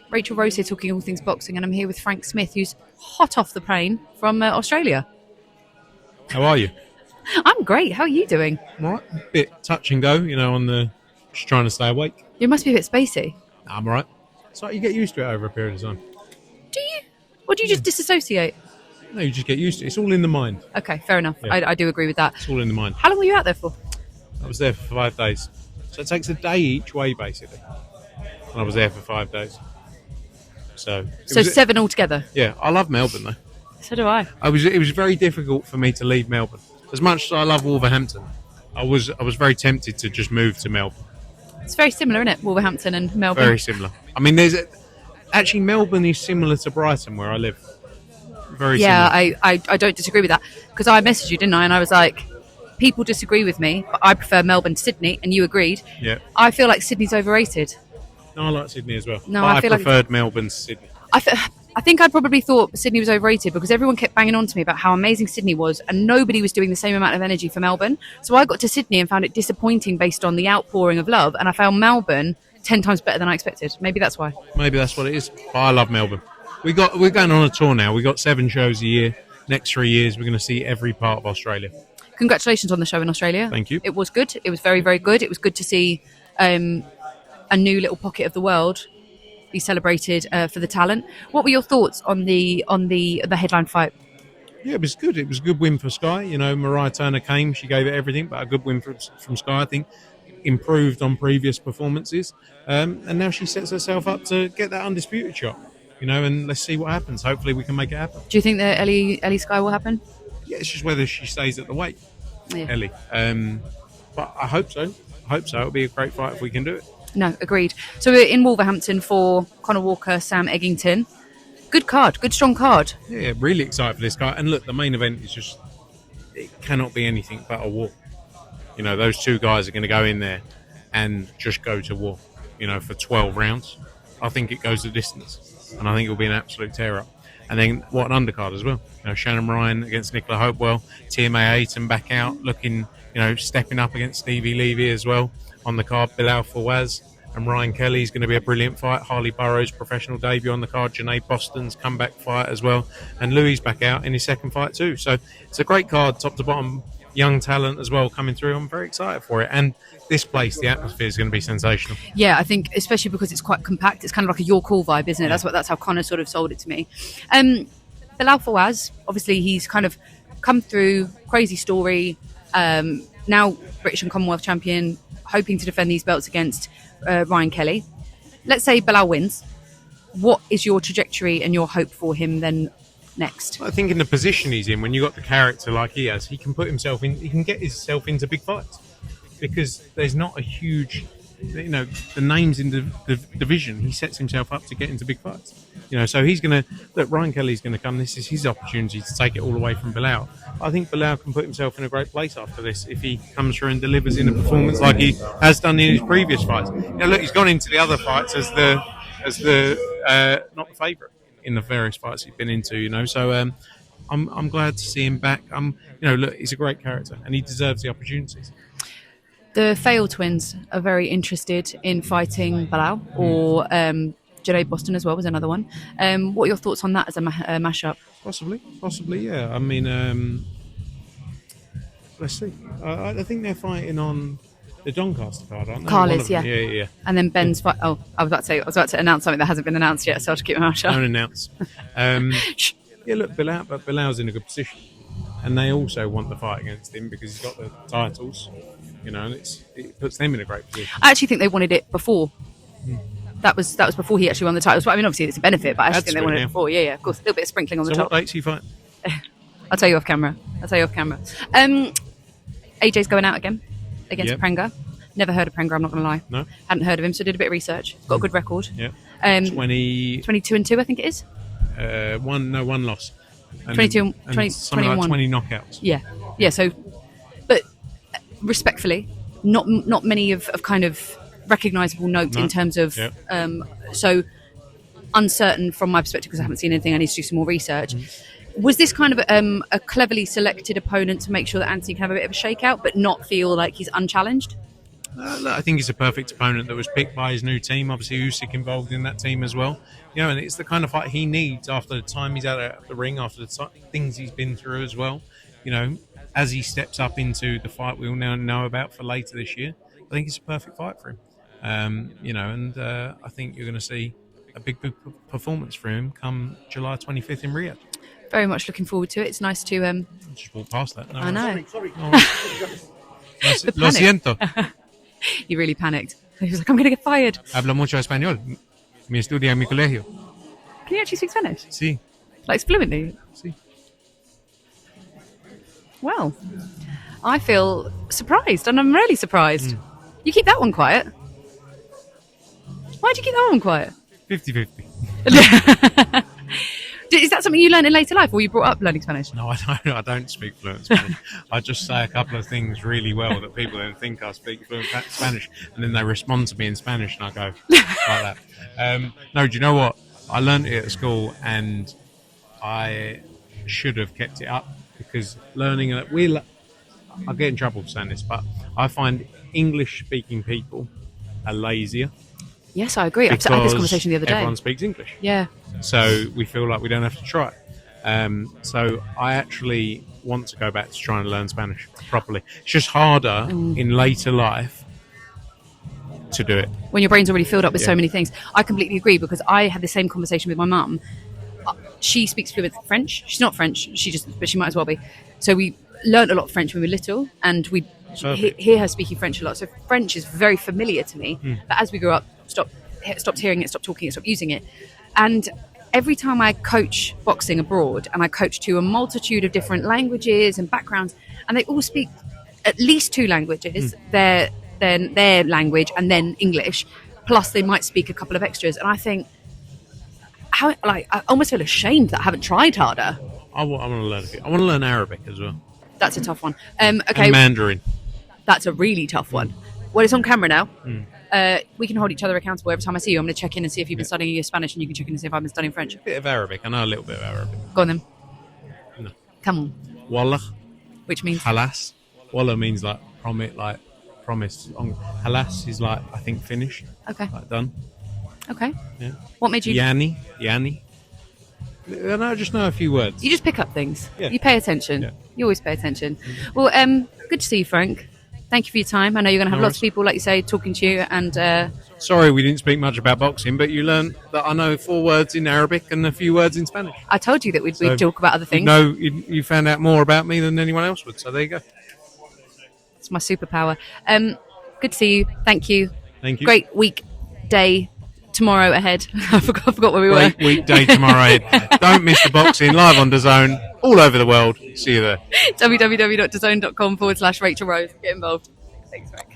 Rachel Rose here, talking all things boxing, and I'm here with Frank Smith, who's hot off the plane from Australia. How are you? I'm great. How are you doing? I'm all right. Bit touch and go, just trying to stay awake. You must be a bit spacey. I'm all right. So you get used to it over a period of time. Do you? Or do you just disassociate? No, you just get used to it. It's all in the mind. Okay, fair enough. Yeah. I do agree with that. It's all in the mind. How long were you out there for? I was there for 5 days. So it takes a day each way, basically. And I was there for 5 days. So 7 altogether? Yeah, I love Melbourne, though. So do I. It was very difficult for me to leave Melbourne. As much as I love Wolverhampton, I was very tempted to just move to Melbourne. It's very similar, isn't it? Wolverhampton and Melbourne. Very similar. I mean, actually Melbourne is similar to Brighton, where I live. Very similar. Yeah, I don't disagree with that. Because I messaged you, didn't I? And I was like, people disagree with me, but I prefer Melbourne to Sydney, and you agreed. Yeah. I feel like Sydney's overrated. No, I like Sydney as well. No, but I feel preferred Melbourne to Sydney. I think I probably thought Sydney was overrated because everyone kept banging on to me about how amazing Sydney was, and nobody was doing the same amount of energy for Melbourne. So I got to Sydney and found it disappointing based on the outpouring of love, and I found Melbourne 10 times better than I expected. Maybe that's why. Maybe that's what it is. But I love Melbourne. We're going on a tour now. We got 7 shows a year. Next 3 years, we're going to see every part of Australia. Congratulations on the show in Australia. Thank you. It was good. It was very, very good. It was good to see a new little pocket of the world be celebrated for the talent. What were your thoughts on the headline fight? Yeah, it was good. It was a good win for Sky. Mariah Turner came. She gave it everything, but a good win from Sky, I think. Improved on previous performances. And now she sets herself up to get that undisputed shot. And let's see what happens. Hopefully we can make it happen. Do you think that Ellie Sky will happen? Yeah, it's just whether she stays at the weight, Yeah. Ellie. But I hope so. It'll be a great fight if we can do it. No, agreed. So we're in Wolverhampton for Conor Walker, Sam Eggington. Good card, good strong card. Yeah, really excited for this guy. And look, the main event is just, it cannot be anything but a war. Those two guys are going to go in there and just go to war, for 12 rounds. I think it goes the distance. And I think it'll be an absolute tear-up. And then what an undercard as well. Shannon Ryan against Nicola Hopewell. TMA Ayton back out, looking, stepping up against Stevie Levy as well. On the card, Bilal Fawaz and Ryan Kelly's going to be a brilliant fight. Harley Burrows' professional debut on the card. Janae Boston's comeback fight as well. And Louis back out in his second fight too. So it's a great card, top to bottom. Young talent as well coming through. I'm very excited for it. And this place, the atmosphere is going to be sensational. Yeah, I think especially because it's quite compact. It's kind of like a Your Call vibe, isn't it? Yeah. That's how Conor sort of sold it to me. Bilal Fawaz, obviously he's kind of come through, crazy story. Now British and Commonwealth champion, hoping to defend these belts against Ryan Kelly. Let's say Bilal wins. What is your trajectory and your hope for him then next? I think in the position he's in, when you've got the character like he has, he can put himself in, he can get himself into big fights because there's not a huge, the names in the division. He sets himself up to get into big fights. So he's going to, look, Ryan Kelly's going to come. This is his opportunity to take it all away from Bilal. I think Bilal can put himself in a great place after this if he comes through and delivers in a performance like he has done in his previous fights. Look, he's gone into the other fights as the not the favourite in the various fights he's been into. So I'm glad to see him back. Look, he's a great character and he deserves the opportunities. The Fail twins are very interested in fighting Bilal, or Janae Boston as well was another one. What are your thoughts on that as a mashup? Possibly, yeah. I mean, let's see. I think they're fighting on the Doncaster card, aren't they? Carly's, yeah. Yeah. And then Ben's fight. Oh, I was about to announce something that hasn't been announced yet, so I'll just keep my mouth shut. Don't announce. Yeah, look, Bilal's in a good position, and they also want the fight against him because he's got the titles. And it puts them in a great position. I actually think they wanted it before. That was before he actually won the titles. But I mean, obviously it's a benefit, but I actually think they wanted it before. Yeah, of course. A little bit of sprinkling on the top. So what dates are you fighting? I'll tell you off camera. AJ's going out again against Prenga. Never heard of Prenga, I'm not going to lie. No? Hadn't heard of him, so did a bit of research. Got a good record. Yeah. 22-2, I think it is. One loss. And 21. Like 20 knockouts. Yeah. So, but respectfully, not many of kind of recognisable note in terms of so uncertain from my perspective because I haven't seen anything. I need to do some more research. Was this kind of a cleverly selected opponent to make sure that Anthony can have a bit of a shakeout but not feel like he's unchallenged? Look, I think he's a perfect opponent that was picked by his new team. Obviously, Usyk involved in that team as well. And it's the kind of fight he needs after the time he's out of the ring, after the things he's been through as well. As he steps up into the fight we'll now know about for later this year, I think it's a perfect fight for him. I think you're going to see a big performance for him come July 25th in Riyadh. Very much looking forward to it. It's nice to... Just walk past that. No, I know. Sorry. Lo siento. You really panicked. He was like, I'm going to get fired. Hablo mucho español. Mi estudia en mi colegio. Can you actually speak Spanish? Sí. Like fluently? Sí. Well, I feel surprised, and I'm really surprised. You keep that one quiet. Why'd you keep that one quiet? 50-50. Is that something you learned in later life, or you brought up learning Spanish? No, I don't speak fluent Spanish. I just say a couple of things really well that people then think I speak fluent Spanish, and then they respond to me in Spanish, and I go like that. No, do you know what? I learned it at school, and I should have kept it up, because learning it, I get in trouble for saying this, but I find English-speaking people are lazier. Yes, I agree. I had this conversation the other day. Everyone speaks English. Yeah. So we feel like we don't have to try. So I actually want to go back to trying to learn Spanish properly. It's just harder in later life to do it. When your brain's already filled up with so many things. I completely agree, because I had the same conversation with my mum. She speaks fluent French. She's not French, but she might as well be. So we learnt a lot of French when we were little, and we hear her speaking French a lot. So French is very familiar to me. But as we grew up, stopped hearing it, stopped talking it, stopped using it. And every time I coach boxing abroad, and I coach to a multitude of different languages and backgrounds, and they all speak at least 2 languages, their language and then English, plus they might speak a couple of extras. And I think, I almost feel ashamed that I haven't tried harder. I want to learn a bit. I want to learn Arabic as well. That's a tough one. Okay, and Mandarin. That's a really tough one. Well, it's on camera now. We can hold each other accountable. Every time I see you, I'm going to check in and see if you've been studying your Spanish, and you can check in and see if I've been studying French. A bit of Arabic. I know a little bit of Arabic. Go on then. No. Come on. Wallah. Which means? Halas. Wallah means promise. Halas is I think finished. Okay. Done. Okay. Yeah. What made you? Yani. I just know a few words. You just pick up things. Yeah. You pay attention. Yeah. You always pay attention. Well, good to see you, Frank. Thank you for your time. I know you're going to have lots of people, like you say, talking to you. And sorry we didn't speak much about boxing, but you learned that I know 4 words in Arabic and a few words in Spanish. I told you that we'd talk about other things. You found out more about me than anyone else would, so there you go. It's my superpower. Good to see you. Thank you. Thank you. Great weekday tomorrow ahead. I forgot where we were. Great weekday tomorrow ahead. Don't miss the boxing live on DAZN all over the world. See you there. www.dazn.com/Rachel Rose. Get involved. Thanks, Frank.